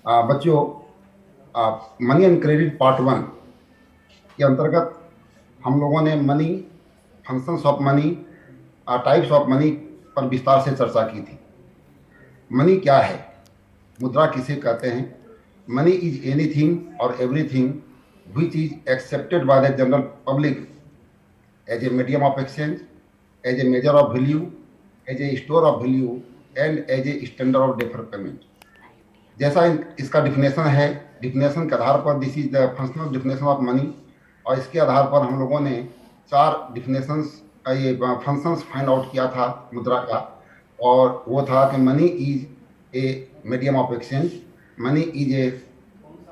बच्चों, money and credit part one के अंतर्गत हम लोगों ने money, functions of money, types of money पर विस्तार से चर्चा की थी। मनी क्या है, मुद्रा किसे कहते हैं? मनी इज एनीथिंग और everything which is accepted by the general public as a medium of exchange, as a measure of value, as a store of value and as a standard of defer payment. जैसा इसका definition है, definition के आधार पर this is the functional definition of money, और इसके आधार पर हम लोगों ने चार डिफिनेशंस, ये फंक्शंस फाइंड आउट किया था मुद्रा का। और वो था कि money is a medium of exchange, money is a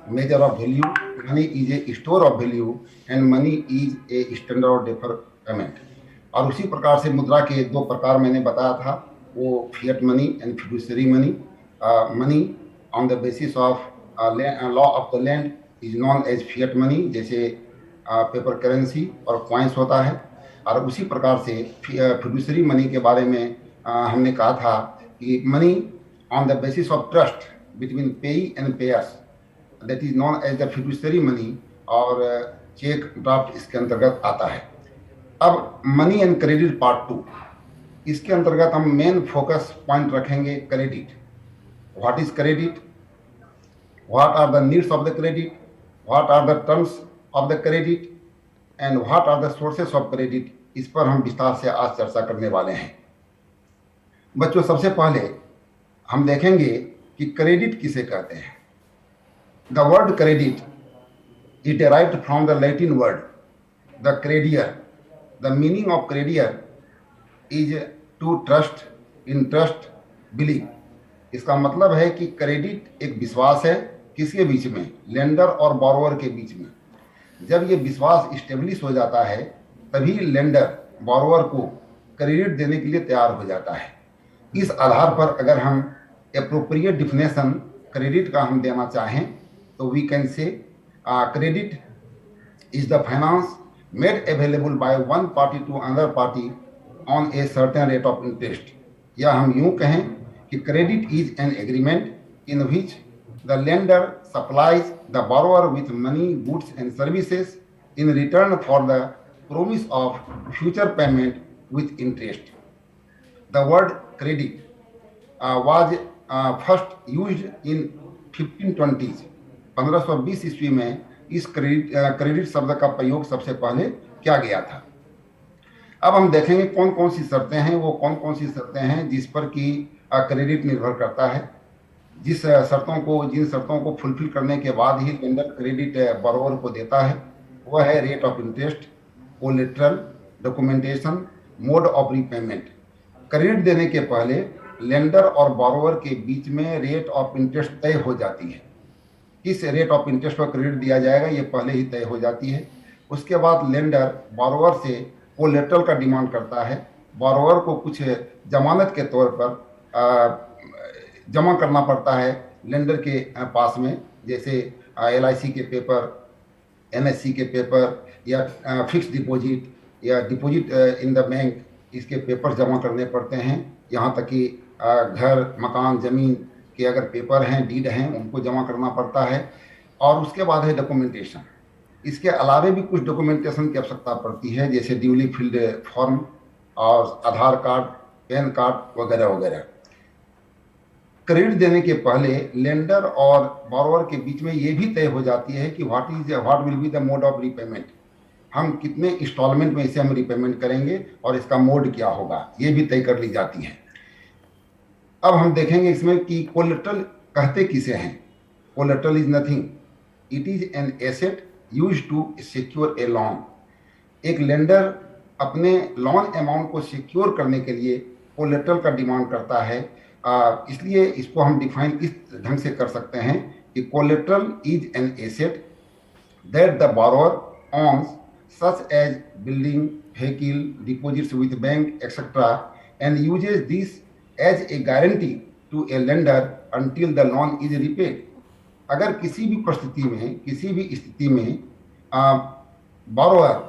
measure of value, money is a store of value and money is a standard of defer payment. और उसी प्रकार से मुद्रा के दो प्रकार मैंने बताया था, वो fiat money and fiduciary money. Money on the basis of law of the land is known as fiat money, जैसे पेपर करेंसी और कॉइन्स होता है। और उसी प्रकार से फिडुशियरी मनी के बारे में हमने कहा था कि money on the basis of trust between payee and payers, that is known as the fiduciary money, और चेक ड्राफ्ट इसके अंतर्गत आता है। अब money and credit part two, इसके अंतर्गत हम मेन फोकस पॉइंट रखेंगे credit. What is credit, what are the needs of the credit, what are the terms of the credit and what are the sources of credit. इस पर हम विस्तार से आज चर्चा करने वाले हैं। बच्चों, सबसे पहले हम देखेंगे कि क्रेडिट किसे कहते हैं। The word credit is derived from the Latin word the credior. The meaning of credior is to trust, interest, believe. इसका मतलब है कि क्रेडिट एक विश्वास है, किसके बीच में? लेंडर और बोरोवर के बीच में। जब ये विश्वास स्टेब्लिश हो जाता है तभी लेंडर बोरोवर को क्रेडिट देने के लिए तैयार हो जाता है। इस आधार पर अगर हम एप्रोप्रिएट डिफिनेशन क्रेडिट का हम देना चाहें तो we can say credit is the finance made available by one party to another party on a certain rate of interest। या हम यूं कहें कि credit is an agreement in which the lender supplies the borrower with money, goods and services in return for the promise of future payment with interest। The word credit was first used in 1520s, 1520 ईस्वी में इस credit शब्द का प्रयोग सबसे पहले किया गया था। अब हम देखेंगे कौन कौन सी शर्तें हैं, वो कौन कौन सी शर्तें हैं जिस पर कि क्रेडिट निर्भर करता है। जिन शर्तों को फुलफिल करने के बाद ही लेंडर क्रेडिट बोरोवर को देता है, वह है rate of interest, collateral, documentation, mode of repayment. Credit देने के पहले लेंडर और बोरोवर के बीच में रेट ऑफ इंटरेस्ट तय हो जाती है। किस रेट ऑफ इंटरेस्ट पर क्रेडिट दिया जाएगा ये पहले ही तय हो जाती है। उसके बाद लेंडर बोरोवर से कोलेटरल का डिमांड करता है। बोरोवर को कुछ जमानत के तौर पर जमा करना पड़ता है लेंडर के पास में, जैसे LIC के पेपर, NSC के पेपर, या फिक्स डिपॉजिट या डिपॉजिट इन द बैंक, इसके पेपर जमा करने पड़ते हैं। यहाँ तक कि घर, मकान, ज़मीन के अगर पेपर हैं, डीड हैं, उनको जमा करना पड़ता है। और उसके बाद है डॉक्यूमेंटेशन। इसके अलावे भी कुछ डॉक्यूमेंटेशन की आवश्यकता पड़ती है, जैसे ड्यूली फिल्ड फॉर्म और आधार कार्ड, पैन कार्ड वगैरह वगैरह। क्रेडिट देने के पहले लेंडर और बोरोवर के बीच में ये भी तय हो जाती है कि what will be the mode of repayment. हम कितने इंस्टॉलमेंट में इसे हम रिपेमेंट करेंगे और इसका मोड क्या होगा, ये भी तय कर ली जाती है। अब हम देखेंगे इसमें कि कोलेटरल कहते किसे हैं। Collateral is nothing, it is an asset used to secure a loan. एक लेंडर अपने लोन अमाउंट को सिक्योर करने के लिए कोलेटरल का डिमांड करता है। इसलिए इसको हम डिफाइन इस ढंग से कर सकते हैं कि collateral is an asset that the borrower owns, such as building, vehicle, deposits with bank etcetera, and uses this as a guarantee to a lender until the loan is repaid. अगर किसी भी परिस्थिति में, किसी भी स्थिति में बोरोवर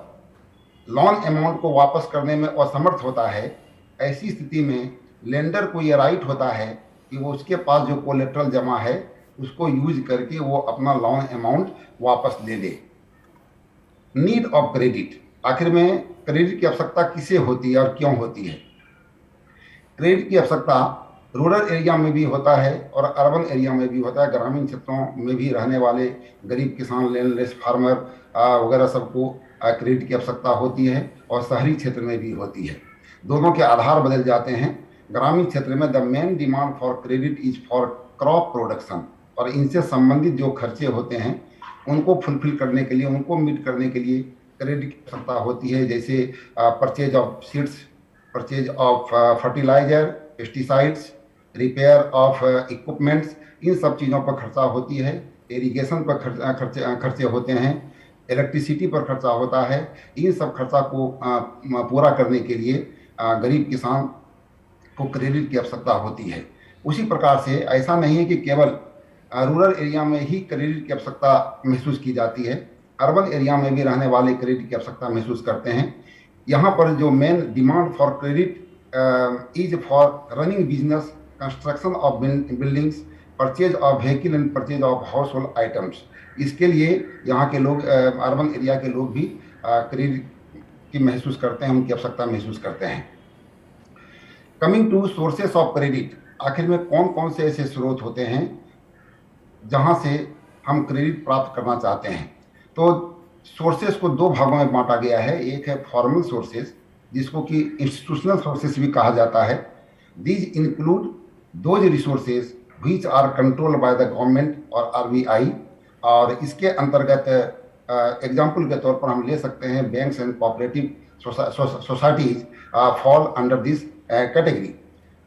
लोन अमाउंट को वापस करने में असमर्थ होता है, ऐसी स्थिति में लेंडर को ये राइट होता है कि वो उसके पास जो कोलेटरल जमा है उसको यूज करके वो अपना लोन अमाउंट वापस ले ले। नीड ऑफ क्रेडिट, आखिर में क्रेडिट की आवश्यकता किसे होती है और क्यों होती है? क्रेडिट की आवश्यकता रूरल एरिया में भी होता है और अर्बन एरिया में भी होता है। ग्रामीण क्षेत्रों में भी रहने वाले गरीब किसान, लैंडलेस फार्मर वगैरह सबको क्रेडिट की आवश्यकता होती है और शहरी क्षेत्र में भी होती है। दोनों के आधार बदल जाते हैं। ग्रामीण क्षेत्र में the main demand for credit is for crop production, और इनसे संबंधित जो खर्चे होते हैं उनको फुलफिल करने के लिए, उनको मीट करने के लिए क्रेडिट की आवश्यकता होती है। जैसे purchase of seeds, purchase of fertilizer, pesticides, repair of equipments, इन सब चीज़ों पर खर्चा होती है। इरिगेशन पर खर्चे होते हैं, इलेक्ट्रिसिटी पर खर्चा होता है। इन सब खर्चा को पूरा करने के लिए गरीब किसान को क्रेडिट की आवश्यकता होती है। उसी प्रकार से ऐसा नहीं है कि केवल रूरल एरिया में ही क्रेडिट की आवश्यकता महसूस की जाती है, अर्बन एरिया में भी रहने वाले क्रेडिट की आवश्यकता महसूस करते हैं। यहाँ पर जो main demand for credit is for running business, construction of buildings, purchase of vehicle and purchase of house hold items. इसके लिए यहाँ के लोग, अर्बन एरिया के लोग भी क्रेडिट की महसूस करते हैं, उनकी आवश्यकता महसूस करते हैं। Coming to sources of credit, आखिर में कौन कौन से ऐसे स्रोत होते हैं जहां से हम क्रेडिट प्राप्त करना चाहते हैं? तो सोर्सेस को दो भागों में बांटा गया है। एक है फॉर्मल सोर्सेस, जिसको कि इंस्टीट्यूशनल सोर्सेस भी कहा जाता है। These include those resources which are controlled by the government और आरबीआई, और इसके अंतर्गत एग्जाम्पल के तौर पर हम ले सकते हैं banks and cooperative societies fall under this category.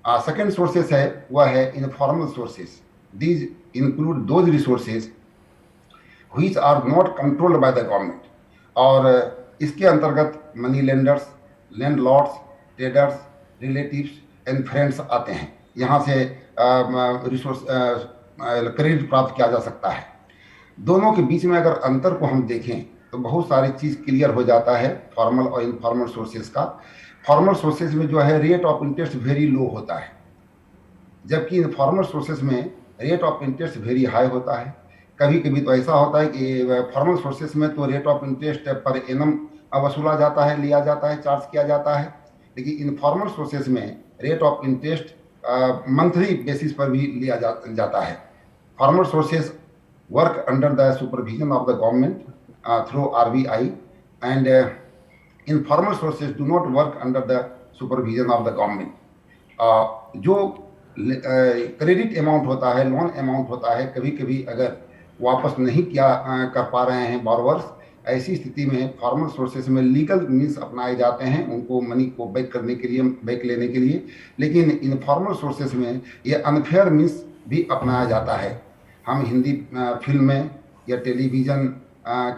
Second sources है वह है informal sources. These include those resources which are not controlled by the government, और इसके अंतर्गत money lenders, landlords, traders, relatives and friends आते हैं। यहाँ से रिसोर्स क्रेडिट प्राप्त किया जा सकता है। दोनों के बीच में अगर अंतर को हम देखें तो बहुत सारी चीज़ क्लियर हो जाता है फॉर्मल और इनफॉर्मल सोर्सेज का। फॉर्मल सोर्सेज में जो है rate of interest very low होता है, जबकि इनफॉर्मल सोर्सेज में rate of interest very high होता है। कभी कभी तो ऐसा होता है कि फॉर्मल सोर्सेस में तो rate of interest per annum वसूला जाता है, लिया जाता है, चार्ज किया जाता है, लेकिन इनफॉर्मल सोर्सेस में rate of interest monthly basis पर भी लिया जाता है। Formal sources work under the supervision of the government through RBI, and informal sources do not work under the supervision of the government. जो क्रेडिट अमाउंट होता है, loan amount होता है, कभी कभी अगर वापस नहीं किया कर पा रहे हैं बोरोवर्स, ऐसी स्थिति में फॉर्मल सोर्सेस में लीगल मीन्स अपनाए जाते हैं उनको मनी को बैक करने के लिए, बैक लेने के लिए। लेकिन इनफॉर्मल सोर्सेस में ये अनफेयर मीन्स भी अपनाया जाता है। हम हिंदी फिल्म में या टेलीविज़न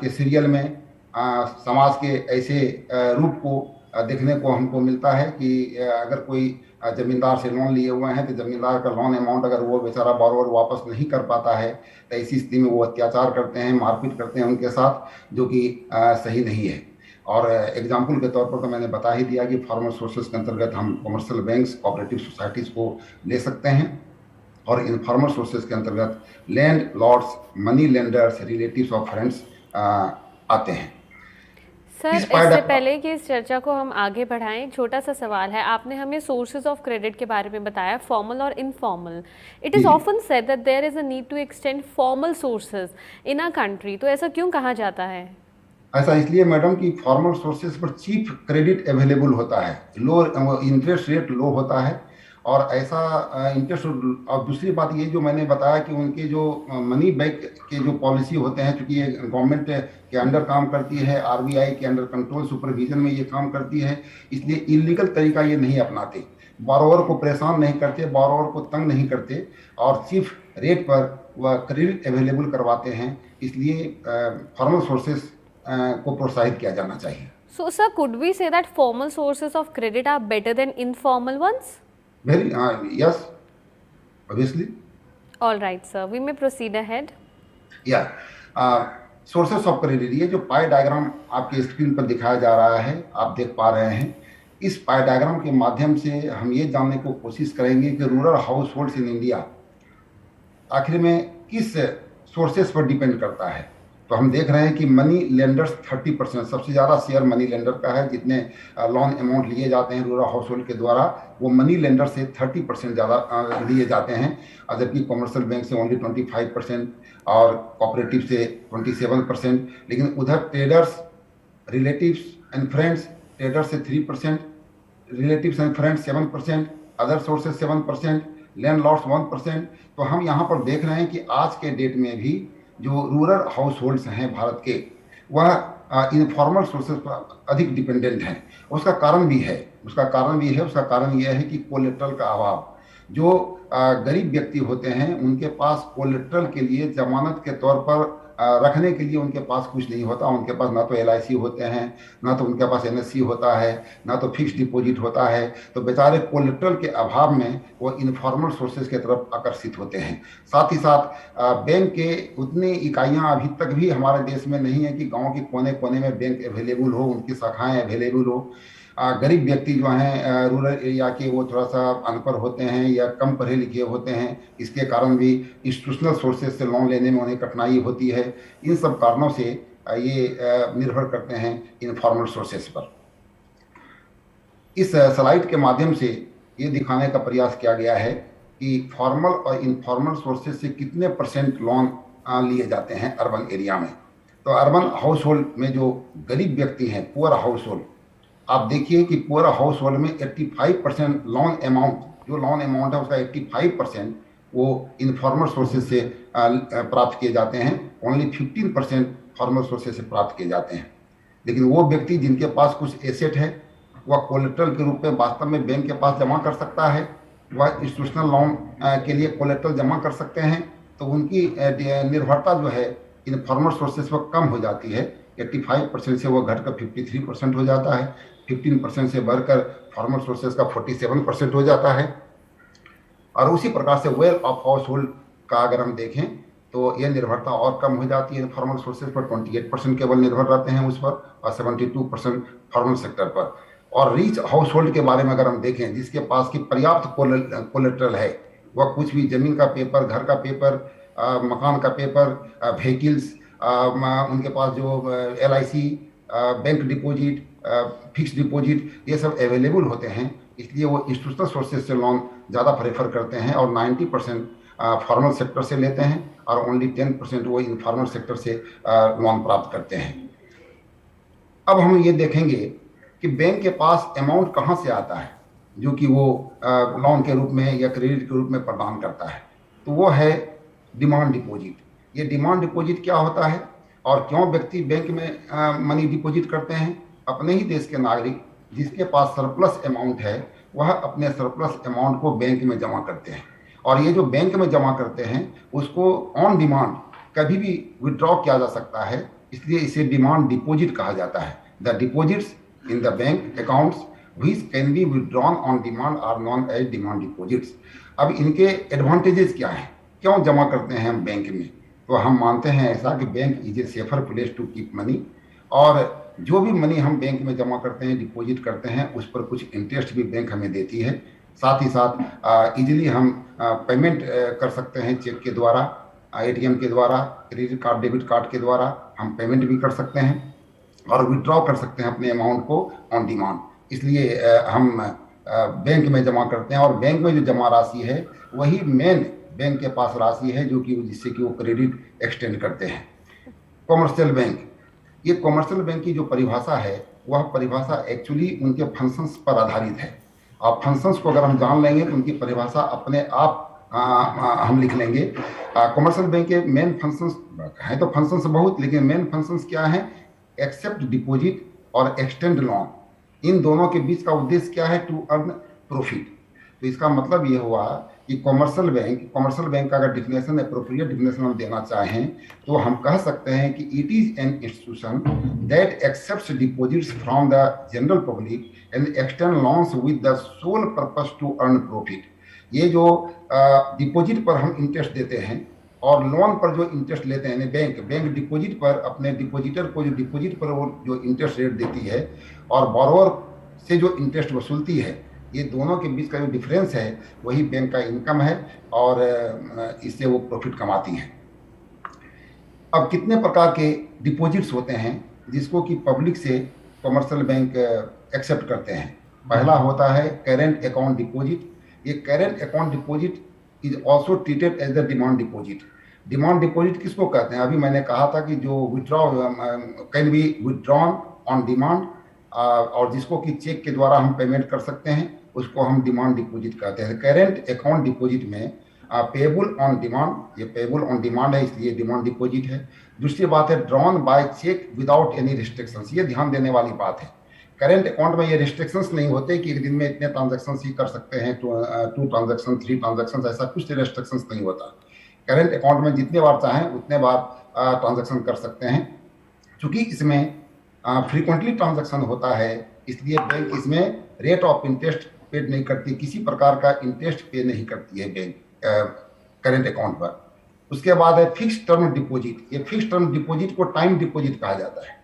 के सीरियल में समाज के ऐसे रूप को देखने को हमको मिलता है कि अगर कोई जमींदार से लोन लिए हुए हैं तो जमींदार का लोन अमाउंट अगर वो बेचारा बोरोवर वापस नहीं कर पाता है तो ऐसी स्थिति में वो अत्याचार करते हैं, मारपीट करते हैं उनके साथ, जो कि सही नहीं है। और एग्जाम्पल के तौर पर तो मैंने बता ही दिया कि फॉर्मल सोर्सेज के अंतर्गत हम कमर्शियल बैंक्स, कोऑपरेटिव सोसाइटीज़ को ले सकते हैं, और इनफॉर्मल सोर्सेज के अंतर्गत landlords, money lenders, relatives of friends आते हैं। सर, इससे पहले कि इस चर्चा को हम आगे बढ़ाएं, छोटा सा सवाल है। आपने हमें सोर्सेज ऑफ क्रेडिट के बारे में बताया, फॉर्मल और informal. It is often said that there is a need to extend formal sources in a country, तो ऐसा क्यों कहा जाता है? ऐसा इसलिए मैडम कि फॉर्मल सोर्सेज पर चीप क्रेडिट अवेलेबल होता है, लो इंटरेस्ट रेट लो होता है, और ऐसा इंटरेस्ट। और दूसरी बात ये जो मैंने बताया कि उनके जो मनी बैक के जो पॉलिसी होते हैं, चूँकि ये गवर्नमेंट के अंडर काम करती है, आरबीआई के अंडर कंट्रोल सुपरविजन में ये काम करती है, इसलिए इलीगल तरीका ये नहीं अपनाते, बोरोवर को परेशान नहीं करते, बोरोवर को तंग नहीं करते, और चीफ रेट पर वह क्रेडिट अवेलेबल करवाते हैं। इसलिए फॉर्मल सोर्सेज को प्रोत्साहित किया जाना चाहिए। So sir, could we say that formal sources of credit are better than informal ones? Very yes, obviously. All right sir, we may proceed ahead. Sources of credit, ये जो पाई डायग्राम आपके screen पर दिखाया जा रहा है, आप देख पा रहे हैं, इस पाई डायग्राम के माध्यम से हम ये जानने को कोशिश करेंगे कि rural house holds in India आखिर में किस सोर्सेस पर डिपेंड करता है। तो हम देख रहे हैं कि मनी लेंडर्स 30%, सबसे ज़्यादा शेयर मनी लेंडर का है। जितने लोन अमाउंट लिए जाते हैं रूरल हाउस होल्ड के द्वारा, वो मनी लेंडर से 30% ज़्यादा लिए जाते हैं, जबकि कॉमर्शियल बैंक से ओनली 25% और कोऑपरेटिव से 27%। लेकिन उधर traders, relatives and friends, traders से 3%, relatives and friends 7%, other sources 7%, landlords 1%। तो हम यहाँ पर देख रहे हैं कि आज के डेट में भी जो रूरल हाउस होल्ड्स हैं भारत के, वह इनफॉर्मल सोर्सेज पर अधिक डिपेंडेंट हैं। उसका कारण भी है, उसका कारण यह है कि कोलेट्रल का अभाव। जो गरीब व्यक्ति होते हैं उनके पास कोलेट्रल के लिए, जमानत के तौर पर रखने के लिए उनके पास कुछ नहीं होता। उनके पास ना तो LIC होते हैं, ना तो उनके पास NSC होता है, ना तो फिक्स डिपॉजिट होता है। तो बेचारे कोलेट्रल के अभाव में वो इनफॉर्मल सोर्सेज की तरफ आकर्षित होते हैं। साथ ही साथ बैंक के उतनी इकाइयां अभी तक भी हमारे देश में नहीं है कि गांव के कोने कोने में बैंक अवेलेबल हो, उनकी शाखाएं अवेलेबल हो। गरीब व्यक्ति जो हैं रूरल एरिया के, वो थोड़ा सा अनपढ़ होते हैं या कम पढ़े लिखे होते हैं। इसके कारण भी इंस्टीट्यूशनल सोर्सेज से लोन लेने में उन्हें कठिनाई होती है। इन सब कारणों से ये निर्भर करते हैं इनफॉर्मल सोर्सेज पर। इस स्लाइड के माध्यम से ये दिखाने का प्रयास किया गया है कि फॉर्मल और इनफॉर्मल सोर्सेज से कितने % लोन लिए जाते हैं अर्बन एरिया में। तो अर्बन हाउस होल्ड में जो गरीब व्यक्ति हैं, पुअर हाउस होल्ड, आप देखिए कि पुअर हाउस होल्ड में 85% लोन अमाउंट, जो लोन अमाउंट है उसका 85% वो इनफॉर्मल सोर्सेज से प्राप्त किए जाते हैं। ओनली 15% फॉर्मल सोर्सेज से प्राप्त किए जाते हैं। लेकिन वो व्यक्ति जिनके पास कुछ एसेट है, वह कोलेट्रल के रूप में वास्तव में बैंक के पास जमा कर सकता है, वह इंस्टीट्यूशनल लोन के लिए कोलेट्रल जमा कर सकते हैं। तो उनकी निर्भरता जो है इनफॉर्मल सोर्सेज पर कम हो जाती है। 85% से वो घटकर 53% हो जाता है। 15% से बढ़कर फॉर्मल सोर्सेज का 47% हो जाता है। और उसी प्रकार से वेल्थ ऑफ हाउस होल्ड का अगर हम देखें तो यह निर्भरता और कम हो जाती है। फॉर्मल सोर्सेज पर 28% केवल निर्भर रहते हैं उस पर, और 72% फॉर्मल सेक्टर पर। और रिच हाउस होल्ड के बारे में अगर हम देखें, जिसके पास की पर्याप्त कोलेट्रल है, वह कुछ भी जमीन का पेपर, घर का पेपर, मकान का पेपर, व्हीकल्स, उनके पास जो LIC, bank deposit, fix deposit, ये सब अवेलेबल होते हैं। इसलिए वो इंस्टीट्यूशनल सोर्सेज से लोन ज़्यादा प्रेफर करते हैं और 90% फॉर्मल सेक्टर से लेते हैं और ओनली 10% वो इनफॉर्मल सेक्टर से लोन प्राप्त करते हैं। अब हम ये देखेंगे कि बैंक के पास अमाउंट कहाँ से आता है जो कि वो लोन के रूप में या क्रेडिट के रूप में प्रदान करता है। तो वो है डिमांड डिपॉजिट। ये डिमांड डिपॉजिट क्या होता है और क्यों व्यक्ति बैंक में मनी डिपॉजिट करते हैं? अपने ही देश के नागरिक जिसके पास सरप्लस अमाउंट है, वह अपने सरप्लस अमाउंट को बैंक में जमा करते हैं। और ये जो बैंक में जमा करते हैं उसको ऑन डिमांड कभी भी विड्रॉ किया जा सकता है, इसलिए इसे डिमांड डिपॉजिट कहा जाता है। The deposits in the bank accounts which can be withdrawn on demand are known as demand deposits. अब इनके एडवांटेजेस क्या हैं, क्यों जमा करते हैं हम बैंक में? तो हम मानते हैं ऐसा कि bank is a safer place to keep money, और जो भी मनी हम बैंक में जमा करते हैं, डिपॉजिट करते हैं, उस पर कुछ इंटरेस्ट भी बैंक हमें देती है। साथ ही साथ इजीली हम पेमेंट कर सकते हैं चेक के द्वारा, ATM के द्वारा, क्रेडिट कार्ड, डेबिट कार्ड के द्वारा हम पेमेंट भी कर सकते हैं और विड्रॉ कर सकते हैं अपने अमाउंट को ऑन डिमांड। इसलिए हम बैंक में जमा करते हैं और बैंक में जो जमा राशि है वही मेन बैंक के पास राशि है जो कि जिससे कि वो क्रेडिट एक्सटेंड करते हैं। कॉमर्शियल बैंक, ये कॉमर्शियल बैंक की जो परिभाषा है वह परिभाषा एक्चुअली उनके फंक्शंस पर आधारित है। और फंक्शंस को अगर हम जान लेंगे तो उनकी परिभाषा अपने आप हम लिख लेंगे। कॉमर्शियल बैंक के मेन फंक्शंस हैं, तो फंक्शंस बहुत, लेकिन मेन फंक्शंस क्या है? एक्सेप्ट डिपॉजिट और एक्सटेंड लोन। इन दोनों के बीच का उद्देश्य क्या है? To earn profit. तो इसका मतलब ये हुआ कि कॉमर्शियल बैंक का अगर डिफिनेशन, एप्रोप्रिएट डिफिनेशन हम देना चाहें तो हम कह सकते हैं कि it is an institution that accepts deposits from the general public and extend loans with the sole purpose to earn profit. ये जो डिपॉजिट पर हम इंटरेस्ट देते हैं और लोन पर जो इंटरेस्ट लेते हैं, बैंक डिपॉजिट पर अपने डिपॉजिटर को जो डिपॉजिट पर वो जो इंटरेस्ट रेट देती है और बोरोवर से जो इंटरेस्ट वसूलती है, ये दोनों के बीच का जो डिफरेंस है वही बैंक का इनकम है और इससे वो प्रॉफिट कमाती है। अब कितने प्रकार के डिपॉजिट्स होते हैं जिसको कि पब्लिक से कमर्शियल बैंक एक्सेप्ट करते हैं। पहला होता है करेंट अकाउंट डिपॉजिट। ये current account deposit is also treated as the demand deposit. Demand deposit किसको कहते हैं? अभी मैंने कहा था कि जो withdraw can be withdrawn on demand, और जिसको कि चेक के द्वारा हम पेमेंट कर सकते हैं उसको हम डिमांड डिपॉजिट कहते हैं। करेंट अकाउंट डिपॉजिट में पेबल ऑन डिमांड, ये पेबल ऑन डिमांड है इसलिए डिमांड डिपॉजिट है। दूसरी बात है drawn by cheque without any restrictions, ये ध्यान देने वाली बात है। करेंट अकाउंट में ये रिस्ट्रिक्शंस नहीं होते कि एक दिन में इतने ट्रांजेक्शन ही कर सकते हैं, 2 ट्रांजेक्शन 3 ट्रांजेक्शन, ऐसा कुछ रिस्ट्रिक्शंस नहीं होता। करेंट अकाउंट में जितने बार चाहें उतने बार ट्रांजेक्शन कर सकते हैं। चूंकि इसमें फ्रीक्वेंटली ट्रांजेक्शन होता है इसलिए बैंक इसमें रेट ऑफ इंटरेस्ट पेड नहीं करती, किसी प्रकार का इंटरेस्ट पे नहीं करती है बैंक करेंट अकाउंट पर। उसके बाद है फिक्स टर्म डिपॉजिट। ये फिक्स टर्म डिपॉजिट को टाइम डिपॉजिट कहा जाता है।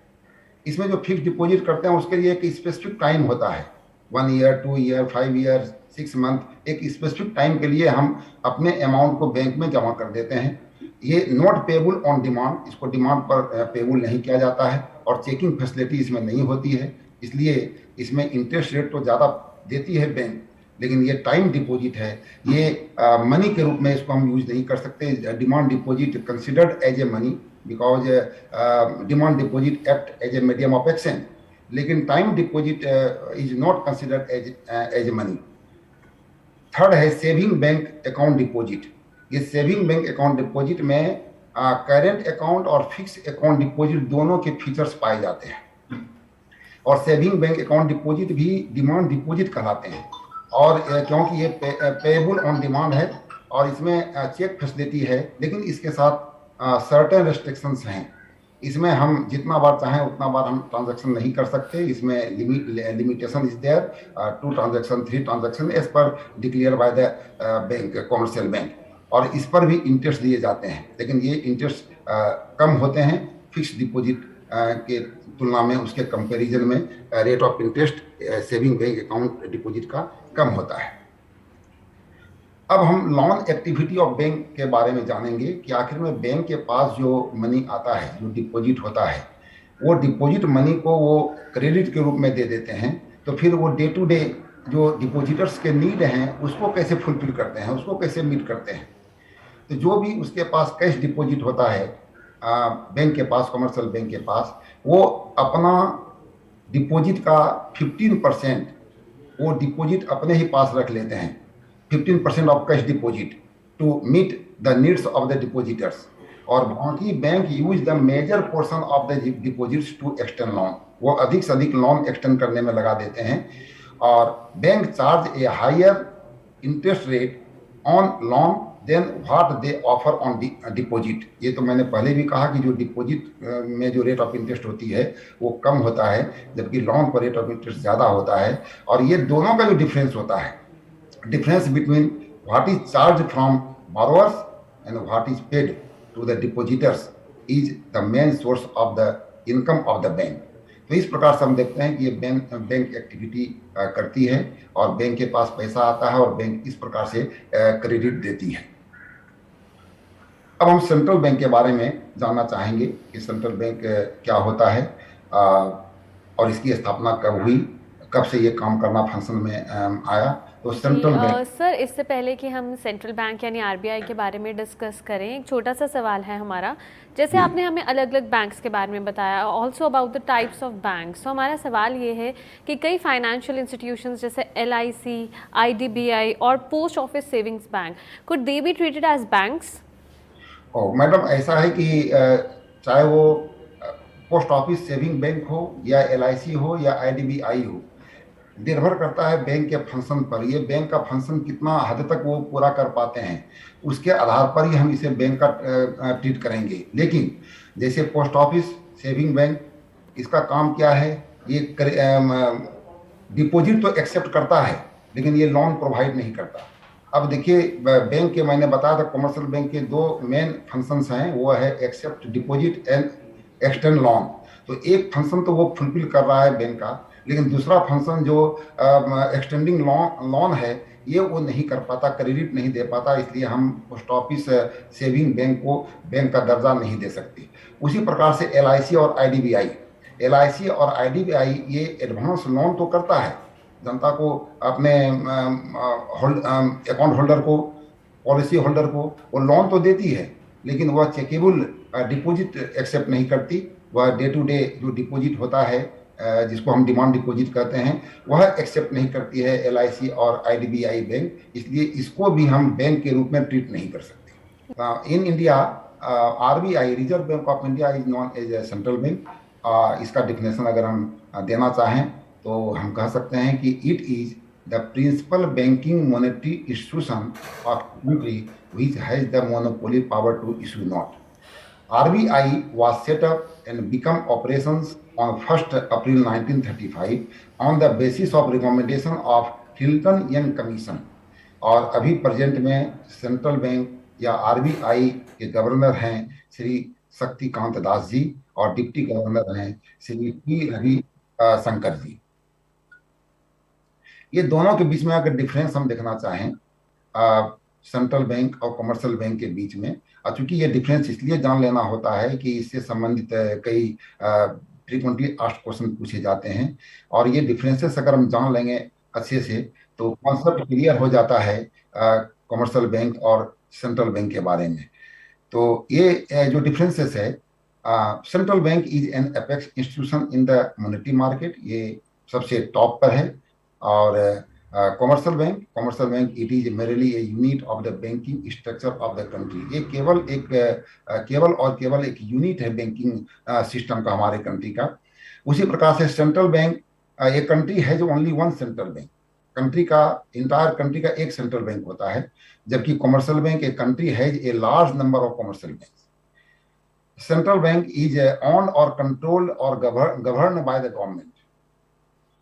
इसमें जो फिक्स डिपॉजिट करते हैं उसके लिए एक स्पेसिफिक टाइम होता है, 1 ईयर, 2 ईयर, 5 ईयर, 6 मंथ। एक स्पेसिफिक टाइम के लिए हम अपने अमाउंट को बैंक में जमा कर देते हैं। ये नॉट पेबल ऑन डिमांड, इसको डिमांड पर पेबल नहीं किया जाता है और चेकिंग फैसिलिटी इसमें नहीं होती है, इसलिए इसमें इंटरेस्ट रेट तो ज़्यादा देती है बैंक, लेकिन ये टाइम डिपॉजिट है, ये मनी के रूप में इसको हम यूज नहीं कर सकते। Demand deposit considered as a money because demand deposit act as a medium of exchange, लेकिन time deposit is not considered as money. Third है सेविंग बैंक अकाउंट डिपॉजिट। ये सेविंग बैंक अकाउंट डिपॉजिट में current account और fix account deposit दोनों के features पाए जाते हैं, और सेविंग बैंक अकाउंट डिपॉजिट भी डिमांड डिपॉजिट कहलाते हैं। और क्योंकि ये पेएबल ऑन डिमांड है और इसमें चेक फैसिलिटी है, लेकिन इसके साथ सर्टेन रेस्ट्रिक्शंस हैं। इसमें हम जितना बार चाहें उतना बार हम ट्रांजैक्शन नहीं कर सकते। इसमें limitation is there, 2 transaction 3 transaction as per declare by the bank, commercial bank, और इस पर भी इंटरेस्ट दिए जाते हैं, लेकिन ये इंटरेस्ट कम होते हैं फिक्स डिपॉजिट के तुलना में। उसके कंपैरिजन में rate of interest saving bank account deposit का कम होता है। अब हम लोन एक्टिविटी ऑफ बैंक के बारे में जानेंगे कि आखिर में बैंक के पास जो मनी आता है, जो डिपॉजिट होता है, वो डिपॉजिट मनी को वो क्रेडिट के रूप में दे देते हैं, तो फिर वो डे टू डे जो डिपॉजिटर्स के नीड हैं उसको कैसे फुलफिल करते हैं, उसको कैसे मीट करते हैं। तो जो भी उसके पास कैश डिपॉजिट होता है बैंक के पास, कमर्शियल बैंक के पास, वो अपना डिपॉजिट का 15% वो डिपॉजिट अपने ही पास रख लेते हैं, 15% of cash deposit to meet the needs of the depositors, और बाकी bank use the major portion of the deposits to extend loan. वो अधिक से अधिक लोन एक्सटेंड करने में लगा देते हैं, और bank charge a higher interest rate on loan than what they offer on deposit. ये तो मैंने पहले भी कहा कि जो डिपॉजिट में जो रेट ऑफ इंटरेस्ट होती है वो कम होता है, जबकि लोन पर रेट ऑफ इंटरेस्ट ज़्यादा होता है। और ये दोनों का जो डिफरेंस होता है, difference between what is charged from borrowers and what is paid to the depositors, is the main source of the income of the bank. तो इस प्रकार से हम देखते हैं कि ये बैंक एक्टिविटी करती है और बैंक के पास पैसा आता है और बैंक इस प्रकार से क्रेडिट देती है। अब हम सेंट्रल बैंक के बारे में जानना चाहेंगे कि सेंट्रल बैंक क्या होता है और इसकी स्थापना कब हुई, कब से ये काम करना फंक्शन में आया। तो सेंट्रल बैंक सर, इससे पहले कि हम सेंट्रल बैंक यानी आरबीआई के बारे में डिस्कस करें, एक छोटा सा सवाल है हमारा। जैसे आपने हमें अलग अलग बैंक्स के बारे में बताया, also about the types of banks, तो हमारा सवाल ये है कि कई फाइनेंशियल इंस्टीट्यूशंस जैसे LIC, IDBI और post office savings bank, could they be treated as banks? Madam, ऐसा है कि चाहे वो पोस्ट ऑफिस सेविंग बैंक हो या LIC हो या IDBI हो, निर्भर करता है बैंक के फंक्शन पर। ये बैंक का फंक्शन कितना हद तक वो पूरा कर पाते हैं, उसके आधार पर ही हम इसे बैंक का ट्रीट करेंगे। लेकिन जैसे पोस्ट ऑफिस सेविंग बैंक, इसका काम क्या है, ये डिपॉजिट तो एक्सेप्ट करता है लेकिन ये लोन प्रोवाइड नहीं करता। अब देखिए, बैंक के मैंने बताया था कमर्शियल बैंक के 2 मेन फंक्शंस हैं, वो है accept deposit and extend loan. तो एक फंक्शन तो वो फुलफिल कर रहा है बैंक का, लेकिन दूसरा फंक्शन जो एक्सटेंडिंग लोन है, ये वो नहीं कर पाता, क्रेडिट नहीं दे पाता, इसलिए हम पोस्ट ऑफिस सेविंग बैंक को बैंक का दर्जा नहीं दे सकते। उसी प्रकार से LIC और IDBI, LIC और IDBI ये एडवांस लोन तो करता है जनता को, अपने अकाउंट होल्डर को, पॉलिसी होल्डर को वो लोन तो देती है, लेकिन वह चेकेबल डिपॉजिट एक्सेप्ट नहीं करती। वह डे टू डे जो डिपॉजिट होता है, जिसको हम डिमांड डिपॉजिट कहते हैं, वह एक्सेप्ट नहीं करती है LIC और IDBI बैंक, इसलिए इसको भी हम बैंक के रूप में ट्रीट नहीं कर सकते। In India RBI, Reserve Bank of India, is known as a central bank. इसका डिफिनेशन अगर हम देना चाहें तो हम कह सकते हैं कि it is the principal banking monetary institution of country which has the monopoly power to issue note. RBI was set up and become operations on 1st April 1935 on the basis of recommendation of Hilton Young Commission. और अभी present में central bank या RBI के governor हैं श्री शक्तिकांत दास जी, और deputy governor हैं Shri P. Ravi Shankar ji. ये दोनों के बीच में अगर डिफरेंस हम देखना चाहें सेंट्रल बैंक और कमर्शियल बैंक के बीच में, चूंकि ये डिफरेंस इसलिए जान लेना होता है कि इससे संबंधित कई फ्रीक्वेंटली आस्क्ड क्वेश्चन पूछे जाते हैं, और ये डिफरेंसेस अगर हम जान लेंगे अच्छे से तो कॉन्सेप्ट क्लियर हो जाता है कमर्शियल बैंक और सेंट्रल बैंक के बारे में। तो ये जो डिफरेंसेस है, central bank is an apex institution in the monetary market, ये सबसे टॉप पर है। और commercial bank it is merely a unit of the banking structure of the country. ये केवल एक यूनिट है बैंकिंग सिस्टम का हमारे कंट्री का। उसी प्रकार से सेंट्रल बैंक एक कंट्री है जो only one central bank, entire country का एक सेंट्रल बैंक होता है, जबकि कमर्शियल बैंक एक कंट्री है a large number of commercial bank. Central bank is on और कंट्रोल्ड और govern by the government.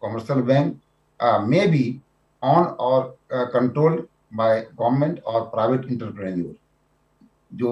Commercial bank may be on or controlled by government और प्राइवेट इंटरप्रेन्योर। जो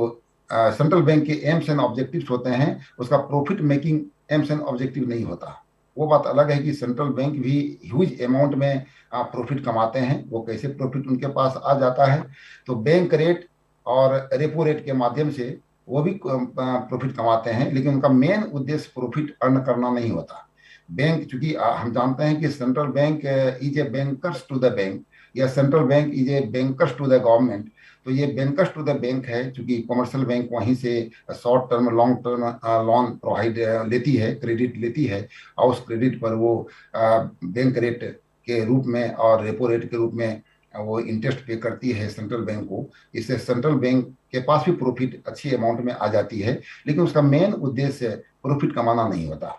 central bank के AIIMS and objectives होते हैं, उसका profit making AIIMS and objective नहीं होता। वो बात अलग है कि सेंट्रल बैंक भी ह्यूज अमाउंट में प्रॉफिट कमाते हैं। वो कैसे प्रॉफिट उनके पास आ जाता है, तो बैंक रेट और रेपो रेट के माध्यम से वो भी प्रॉफिट कमाते हैं, लेकिन उनका मेन उद्देश्य प्रॉफिट अर्न करना नहीं होता। बैंक, चूंकि हम जानते हैं कि central bank is a bankers to the bank, या central bank is a bankers to the government, तो ये बैंकर्स टू द बैंक है, चूंकि कमर्शियल बैंक वहीं से short term long term loan provide लेती है, क्रेडिट लेती है, और उस क्रेडिट पर वो बैंक रेट के रूप में और रेपो रेट के रूप में वो इंटरेस्ट पे करती है सेंट्रल बैंक को। इससे सेंट्रल बैंक के पास भी प्रॉफिट अच्छी अमाउंट में आ जाती है, लेकिन उसका मेन उद्देश्य प्रॉफिट कमाना नहीं होता।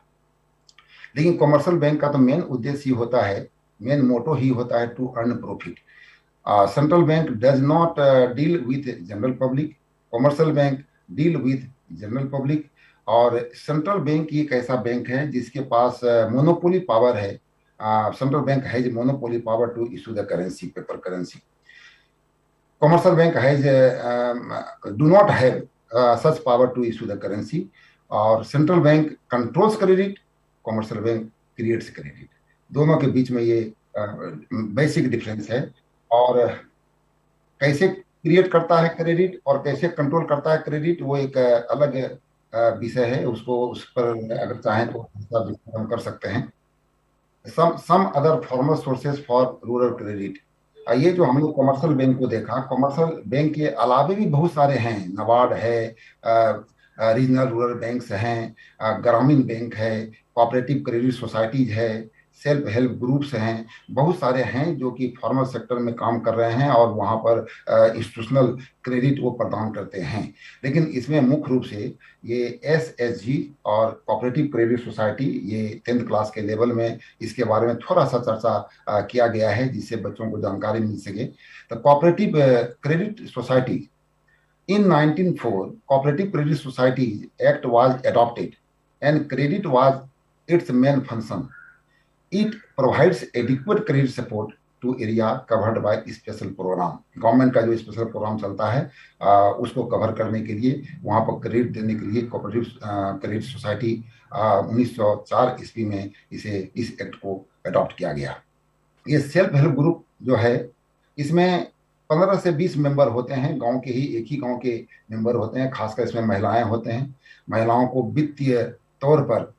लेकिन कमर्शियल बैंक का तो मेन उद्देश्य ही होता है, मेन मोटो ही होता है to earn profit. Central bank does not deal with general public, commercial bank deal with general public. और सेंट्रल बैंक एक ऐसा बैंक है जिसके पास मोनोपोली पावर है। Central bank has monopoly power to issue the currency, paper currency. Commercial bank has do not have such power to issue the currency. और central bank controls credit, commercial bank creates credit. दोनों के बीच में ये basic difference है। और कैसे create करता है क्रेडिट और कैसे कंट्रोल करता है क्रेडिट, वो एक अलग विषय है, उसको उस पर अगर चाहें तो हम कर सकते हैं। Some other formal sources for rural credit. ये जो हमने कमर्शियल बैंक को देखा, कमर्शियल बैंक के अलावे भी बहुत सारे हैं। नाबार्ड है, रीजनल रूरल बैंक्स हैं, ग्रामीण बैंक है, कोऑपरेटिव क्रेडिट सोसाइटीज है, सेल्फ हेल्प ग्रुप्स हैं, बहुत सारे हैं जो कि फॉर्मल सेक्टर में काम कर रहे हैं और वहाँ पर इंस्टीट्यूशनल क्रेडिट वो प्रदान करते हैं। लेकिन इसमें मुख्य रूप से ये SHG और कोऑपरेटिव क्रेडिट सोसाइटी, ये 10th क्लास के लेवल में इसके बारे में थोड़ा सा चर्चा किया गया है, जिससे बच्चों को जानकारी मिल सके। तो cooperative credit society in 1904, Cooperative Credit Societies Act was adopted and credit was its main function. It provides adequate credit support to area covered by special program. Government का जो स्पेशल प्रोग्राम चलता है उसको कवर करने के लिए, वहाँ पर क्रेडिट देने के लिए कोऑपरेटिव क्रेडिट सोसाइटी 1904 ईस्वी में इस एक्ट को अडॉप्ट किया गया। ये सेल्फ हेल्प ग्रुप जो है इसमें 15 से 20 मेंबर होते हैं, गांव के ही, एक ही गांव के मेंबर होते हैं। खासकर इसमें महिलाएं होते हैं। महिलाओं को वित्तीय तौर पर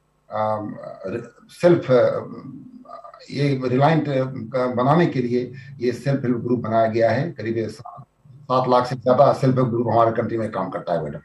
सेल्फ ये रिलायंट बनाने के लिए ये सेल्फ हेल्प ग्रुप बनाया गया है। करीब 7 लाख से ज्यादा सेल्फ हेल्प ग्रुप हमारे कंट्री में काम करता है मैडम।